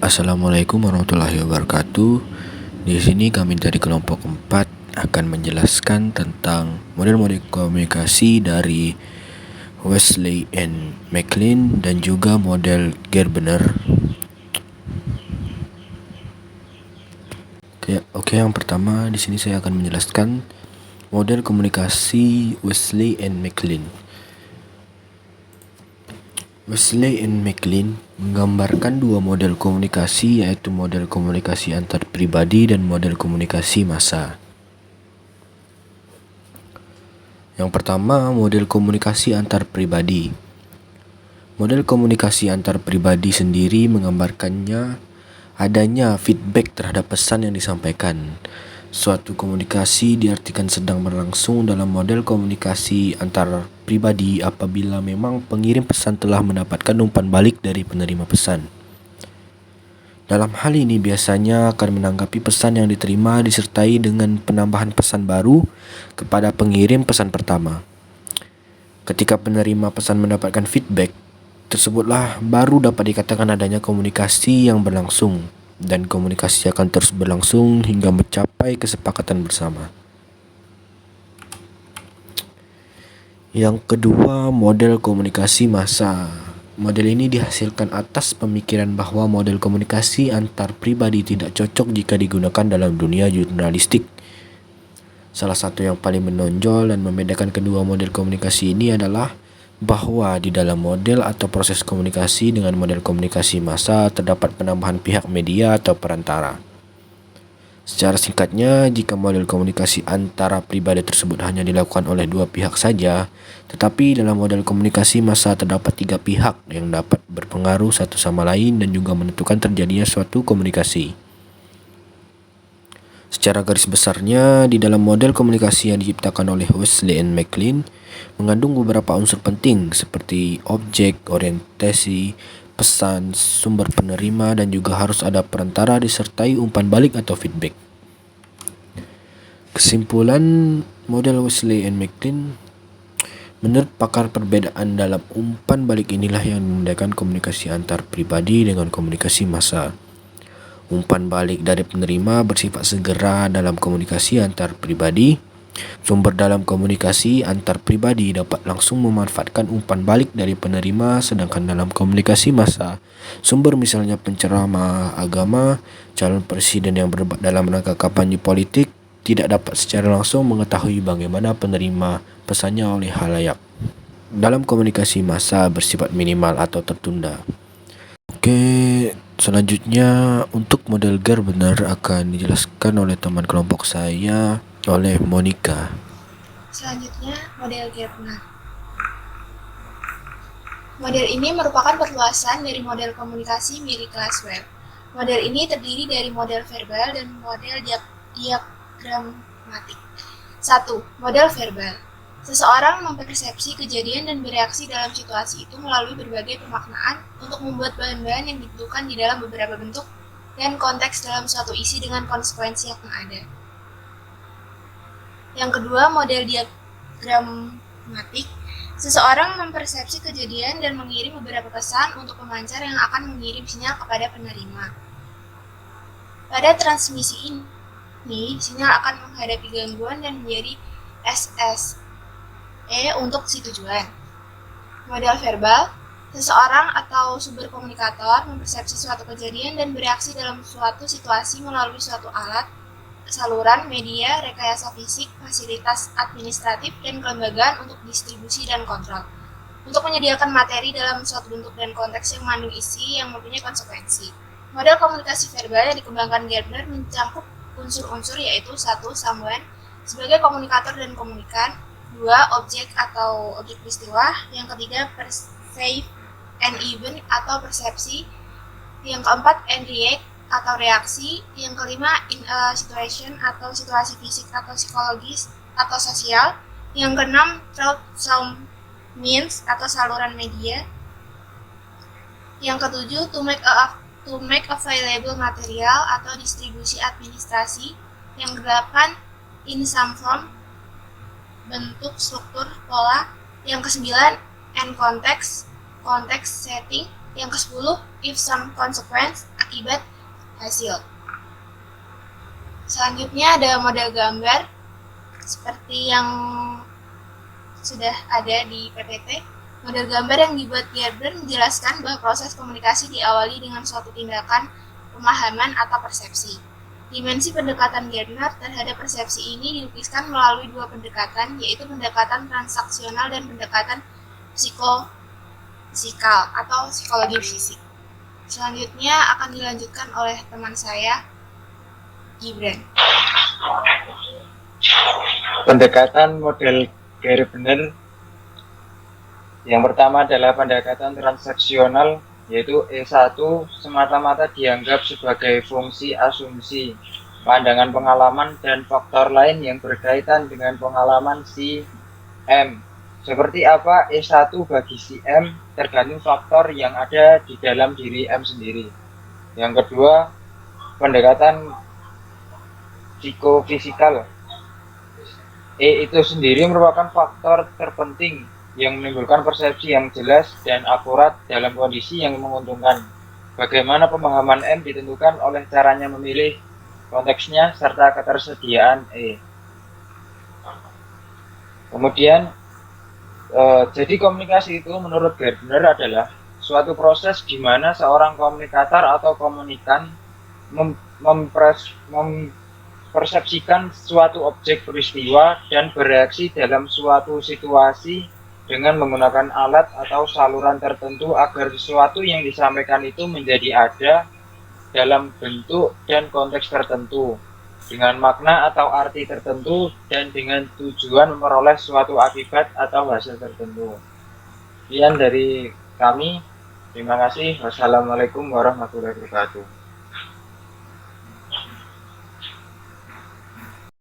Assalamualaikum warahmatullahi wabarakatuh. Di sini kami dari kelompok 4 akan menjelaskan tentang model-model komunikasi dari Wesley and McLean dan juga model Gerbener. Oke, yang pertama di sini saya akan menjelaskan model komunikasi Wesley and McLean. Wesley and McLean menggambarkan dua model komunikasi, yaitu model komunikasi antar pribadi dan model komunikasi massa. Yang pertama, model komunikasi antar pribadi. Model komunikasi antar pribadi sendiri menggambarkannya adanya feedback terhadap pesan yang disampaikan. Suatu komunikasi diartikan sedang berlangsung dalam model komunikasi antar pribadi apabila memang pengirim pesan telah mendapatkan umpan balik dari penerima pesan. Dalam hal ini biasanya akan menanggapi pesan yang diterima disertai dengan penambahan pesan baru kepada pengirim pesan pertama. Ketika penerima pesan mendapatkan feedback, tersebutlah baru dapat dikatakan adanya komunikasi yang berlangsung, dan komunikasi akan terus berlangsung hingga mencapai kesepakatan bersama. Yang kedua, model komunikasi massa. Model ini dihasilkan atas pemikiran bahwa model komunikasi antar pribadi tidak cocok jika digunakan dalam dunia jurnalistik. Salah satu yang paling menonjol dan membedakan kedua model komunikasi ini adalah bahwa di dalam model atau proses komunikasi dengan model komunikasi massa terdapat penambahan pihak media atau perantara. Secara singkatnya, jika model komunikasi antara pribadi tersebut hanya dilakukan oleh dua pihak saja, tetapi dalam model komunikasi massa terdapat tiga pihak yang dapat berpengaruh satu sama lain dan juga menentukan terjadinya suatu komunikasi. Secara garis besarnya, di dalam model komunikasi yang diciptakan oleh Wesley and McLean mengandung beberapa unsur penting seperti objek, orientasi, pesan, sumber penerima, dan juga harus ada perantara disertai umpan balik atau feedback. Kesimpulan model Wesley and McLean, menurut pakar, perbedaan dalam umpan balik inilah yang membedakan komunikasi antar pribadi dengan komunikasi massa. Umpan balik dari penerima bersifat segera dalam komunikasi antar pribadi. Sumber dalam komunikasi antar pribadi dapat langsung memanfaatkan umpan balik dari penerima, sedangkan dalam komunikasi massa, sumber misalnya penceramah agama, calon presiden yang berdebat dalam rangka kampanye politik tidak dapat secara langsung mengetahui bagaimana penerima pesannya oleh khalayak. Dalam komunikasi massa bersifat minimal atau tertunda. Oke, selanjutnya untuk model Gerbener akan dijelaskan oleh teman kelompok saya, oleh Monica. Selanjutnya, model Gerbener. Model ini merupakan perluasan dari model komunikasi milik kelas web. Model ini terdiri dari model verbal dan model diagramatik. 1. Model verbal. Seseorang mempersepsi kejadian dan bereaksi dalam situasi itu melalui berbagai pemaknaan untuk membuat bahan-bahan yang ditentukan di dalam beberapa bentuk dan konteks dalam suatu isi dengan konsekuensi yang ada. Yang kedua, model diagramatik. Seseorang mempersepsi kejadian dan mengirim beberapa pesan untuk pemancar yang akan mengirim sinyal kepada penerima. Pada transmisi ini, sinyal akan menghadapi gangguan dan menjadi SSE untuk si tujuan. Model verbal. Seseorang atau sumber komunikator mempersepsi suatu kejadian dan bereaksi dalam suatu situasi melalui suatu alat, saluran, media, rekayasa fisik, fasilitas administratif, dan kelembagaan untuk distribusi dan kontrol, untuk menyediakan materi dalam suatu bentuk dan konteks yang mengandung isi yang mempunyai konsekuensi. Model komunikasi verbal yang dikembangkan Gerbener mencakup unsur-unsur yaitu 1. Someone sebagai komunikator dan komunikan, 2. Objek atau objek peristiwa, yang ketiga perceive and event atau persepsi, yang keempat and react atau reaksi, yang kelima in a situation atau situasi fisik atau psikologis atau sosial, yang keenam through some means atau saluran media, yang ketujuh to make available material atau distribusi administrasi, yang kedelapan in some form bentuk, struktur, pola, yang kesembilan and context setting, yang ke-10 if some consequence akibat hasil. Selanjutnya ada model gambar seperti yang sudah ada di PPT. Model gambar yang dibuat Gardner menjelaskan bahwa proses komunikasi diawali dengan suatu tindakan, pemahaman, atau persepsi. Dimensi pendekatan Gardner terhadap persepsi ini dilukiskan melalui dua pendekatan, yaitu pendekatan transaksional dan pendekatan psikofisikal atau psikologi fisik. Selanjutnya akan dilanjutkan oleh teman saya, Gibran. Pendekatan model Gardner yang pertama adalah pendekatan transaksional, yaitu E1 semata-mata dianggap sebagai fungsi asumsi, pandangan pengalaman, dan faktor lain yang berkaitan dengan pengalaman si M. Seperti apa E1 bagi si M tergantung faktor yang ada di dalam diri M sendiri. Yang kedua, pendekatan psikofisikal. E itu sendiri merupakan faktor terpenting yang menimbulkan persepsi yang jelas dan akurat dalam kondisi yang menguntungkan. Bagaimana pemahaman M ditentukan oleh caranya memilih, konteksnya, serta ketersediaan E. Kemudian, jadi komunikasi itu menurut Gardner adalah suatu proses di mana seorang komunikator atau komunikan mempersepsikan suatu objek peristiwa dan bereaksi dalam suatu situasi dengan menggunakan alat atau saluran tertentu agar sesuatu yang disampaikan itu menjadi ada dalam bentuk dan konteks tertentu, dengan makna atau arti tertentu, dan dengan tujuan memperoleh suatu akibat atau hasil tertentu. Sekian dari kami. Terima kasih. Wassalamualaikum warahmatullahi wabarakatuh.